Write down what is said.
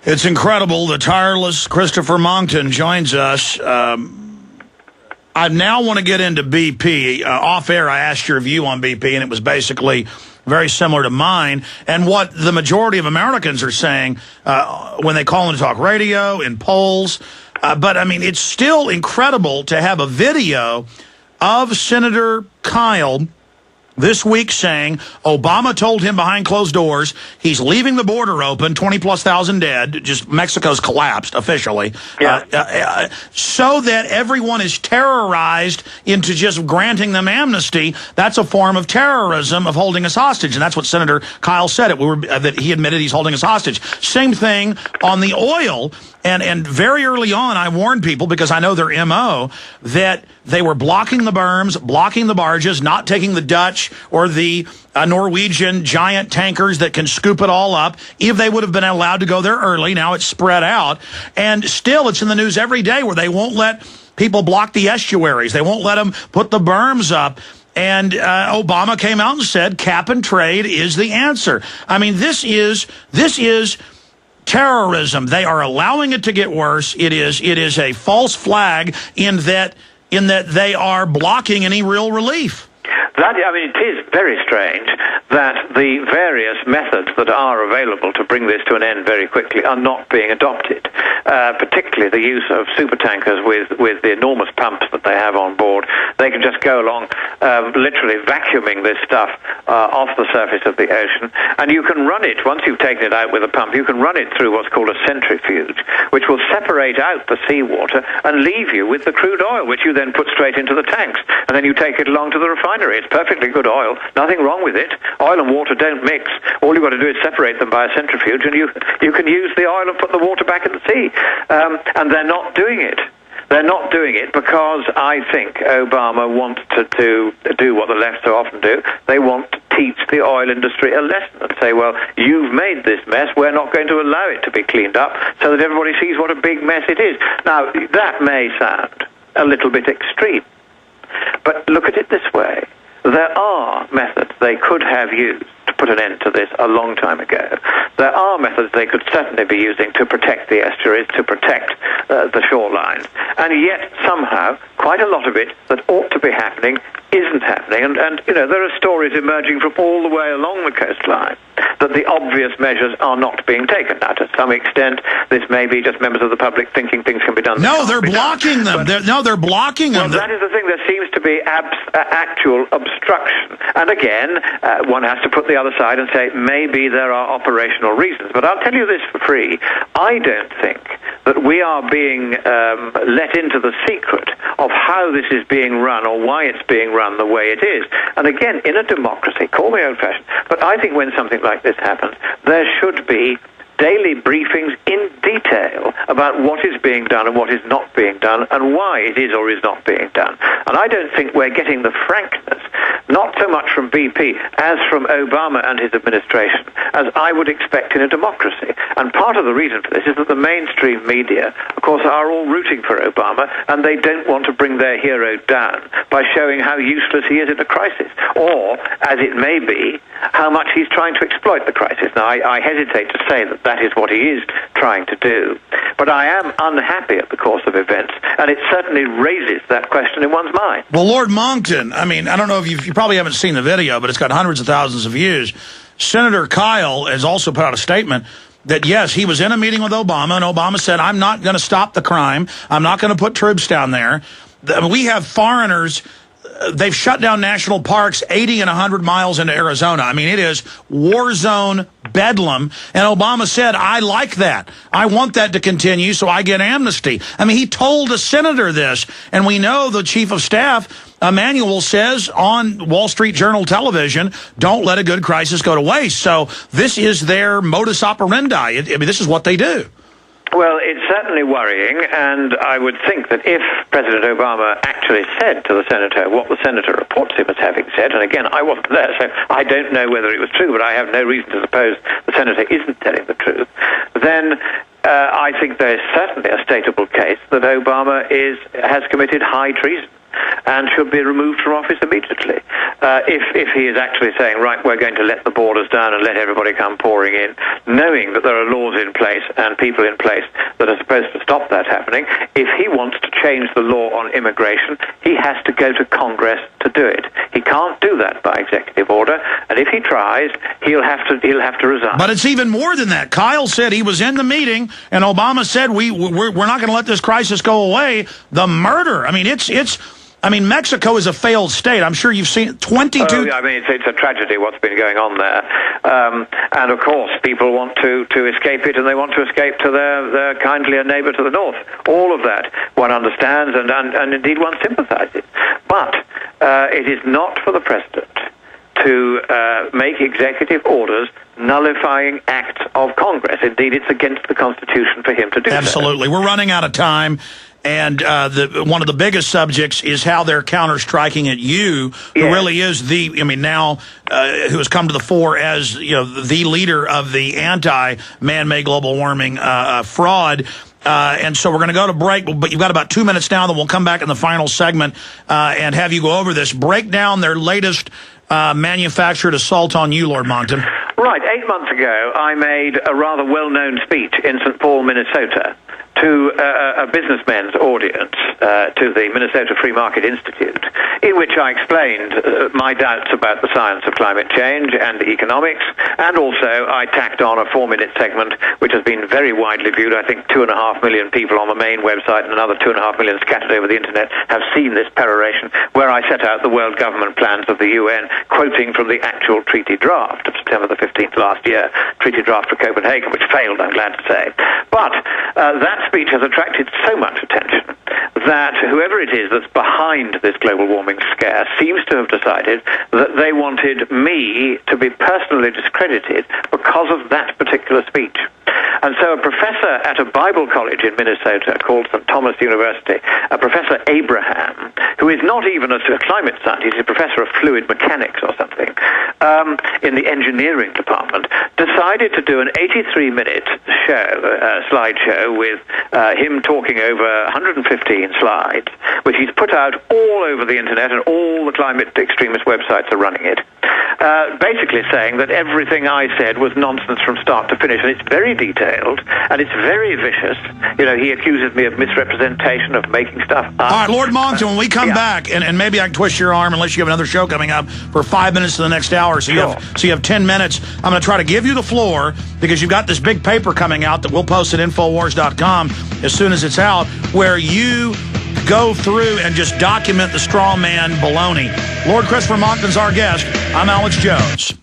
It's incredible. The tireless Christopher-Monckton joins us. I now want to get into BP. Off air, I asked your view on BP, and it was basically very similar to mine. And what the majority of Americans are saying when they call into talk radio, in polls. But, I mean, it's still incredible to have a video of Senator Kyle this week saying Obama told him behind closed doors he's leaving the border open, 20+ thousand dead, just Mexico's collapsed officially, so that everyone is terrorized into just granting them amnesty. That's a form of terrorism, of holding us hostage, and that's what Senator Kyle said. That he admitted he's holding us hostage. Same thing on the oil, and very early on I warned people, because I know their MO, that they were blocking the berms, blocking the barges, not taking the Dutch or the Norwegian giant tankers that can scoop it all up. If they would have been allowed to go there early, now it's spread out. And still, it's in the news every day where they won't let people block the estuaries. They won't let them put the berms up. And Obama came out and said cap and trade is the answer. I mean, this is terrorism. They are allowing it to get worse. It is a false flag in that they are blocking any real relief. It is very strange that the various methods that are available to bring this to an end very quickly are not being adopted, particularly the use of supertankers with the enormous pumps that they have on board. They can just go along literally vacuuming this stuff off the surface of the ocean, and you can run it, once you've taken it out with a pump, you can run it through what's called a centrifuge, which will separate out the seawater and leave you with the crude oil, which you then put straight into the tanks, and then you take it along to the refinery. It's perfectly good oil, nothing wrong with it. Oil and water don't mix. All you've got to do is separate them by a centrifuge, and you can use the oil and put the water back in the sea. And they're not doing it. They're not doing it because I think Obama wants to do what the left so often do. They want to teach the oil industry a lesson and say, well, you've made this mess, we're not going to allow it to be cleaned up, so that everybody sees what a big mess it is. Now, that may sound a little bit extreme, but look at it this way. There are methods they could have used to put an end to this a long time ago. There are methods they could certainly be using to protect the estuaries, to protect the shorelines. And yet, somehow, quite a lot of it that ought to be happening isn't happening. And there are stories emerging from all the way along the coastline that the obvious measures are not being taken. Now, to some extent, this may be just members of the public thinking things can be done. No, they're blocking them. They're blocking them. Well, that is the thing. There seems to be actual obstruction. And again, one has to put the other side and say, maybe there are operational reasons. But I'll tell you this for free. I don't think that we are being let into the secret of how this is being run or why it's being run the way it is. And again, in a democracy, call me old-fashioned, but I think when something like this happens, there should be daily briefings in detail about what is being done and what is not being done and why it is or is not being done. And I don't think we're getting the frankness, not so much from BP as from Obama and his administration, as I would expect in a democracy. And part of the reason for this is that the mainstream media, of course, are all rooting for Obama, and they don't want to bring their hero down by showing how useless he is in a crisis, or, as it may be, how much he's trying to exploit the crisis. Now, I hesitate to say that is what he is trying to do. But I am unhappy at the course of events, and it certainly raises that question in one's mind. Well, Lord Monckton, I mean, I don't know if you probably haven't seen the video, but it's got hundreds of thousands of views. Senator Kyle has also put out a statement that, yes, he was in a meeting with Obama, and Obama said, I'm not going to stop the crime. I'm not going to put troops down there. We have foreigners. They've shut down national parks 80 and 100 miles into Arizona. I mean, it is war zone bedlam. And Obama said, I like that. I want that to continue, so I get amnesty. I mean, he told a senator this. And we know the chief of staff, Emanuel, says on Wall Street Journal television, don't let a good crisis go to waste. So this is their modus operandi. I mean, this is what they do. Well, it's certainly worrying, and I would think that if President Obama actually said to the senator what the senator reports him as having said, and again, I wasn't there, so I don't know whether it was true, but I have no reason to suppose the senator isn't telling the truth, then I think there is certainly a stateable case that Obama has committed high treason. and should be removed from office immediately. If he is actually saying, right, we're going to let the borders down and let everybody come pouring in, knowing that there are laws in place and people in place that are supposed to stop that happening, if he wants to change the law on immigration, he has to go to Congress to do it. He can't do that by executive order, and if he tries, he'll have to resign. But it's even more than that. Kyle said he was in the meeting, and Obama said we're not going to let this crisis go away. The murder. I mean, Mexico is a failed state. I'm sure you've seen 22... Oh, I mean, it's a tragedy what's been going on there. And, of course, people want to escape it, and they want to escape to their kindlier neighbor to the north. All of that one understands, and indeed one sympathizes. But it is not for the president to make executive orders nullifying acts of Congress. Indeed, it's against the Constitution for him to do that. Absolutely. We're running out of time. And one of the biggest subjects is how they're counter-striking at you, who really is who has come to the fore as, the leader of the anti-man-made global warming fraud. And so we're going to go to break, but you've got about 2 minutes now, then we'll come back in the final segment and have you go over this. Break down their latest manufactured assault on you, Lord Monckton. Right. 8 months ago, I made a rather well-known speech in St. Paul, Minnesota, to a businessmen's audience, to the Minnesota Free Market Institute, in which I explained my doubts about the science of climate change and the economics, and also I tacked on a 4-minute segment which has been very widely viewed. I think 2.5 million people on the main website and another 2.5 million scattered over the internet have seen this peroration, where I set out the world government plans of the UN, quoting from the actual treaty draft of September the 15th last year, treaty draft for Copenhagen, which failed, I'm glad to say. But that speech has attracted so much attention that whoever it is that's behind this global warming scare seems to have decided that they wanted me to be personally discredited because of that particular speech. And so a professor at a Bible college in Minnesota called St. Thomas University, a Professor Abraham, who is not even a climate scientist, he's a professor of fluid mechanics or something, in the engineering department, decided to do an 83-minute slideshow with him talking over 115 slides, which he's put out all over the internet, and all the climate extremist websites are running it, basically saying that everything I said was nonsense from start to finish, and it's very detailed, and it's very vicious. He accuses me of misrepresentation, of making stuff up. All right, Lord Monckton, when we come back, and maybe I can twist your arm unless you have another show coming up for 5 minutes to the next hour, so you have 10 minutes. I'm going to try to give you the floor because you've got this big paper coming out that we'll post at Infowars.com as soon as it's out, where you go through and just document the straw man baloney. Lord Christopher Monckton's our guest. I'm Alex Jones.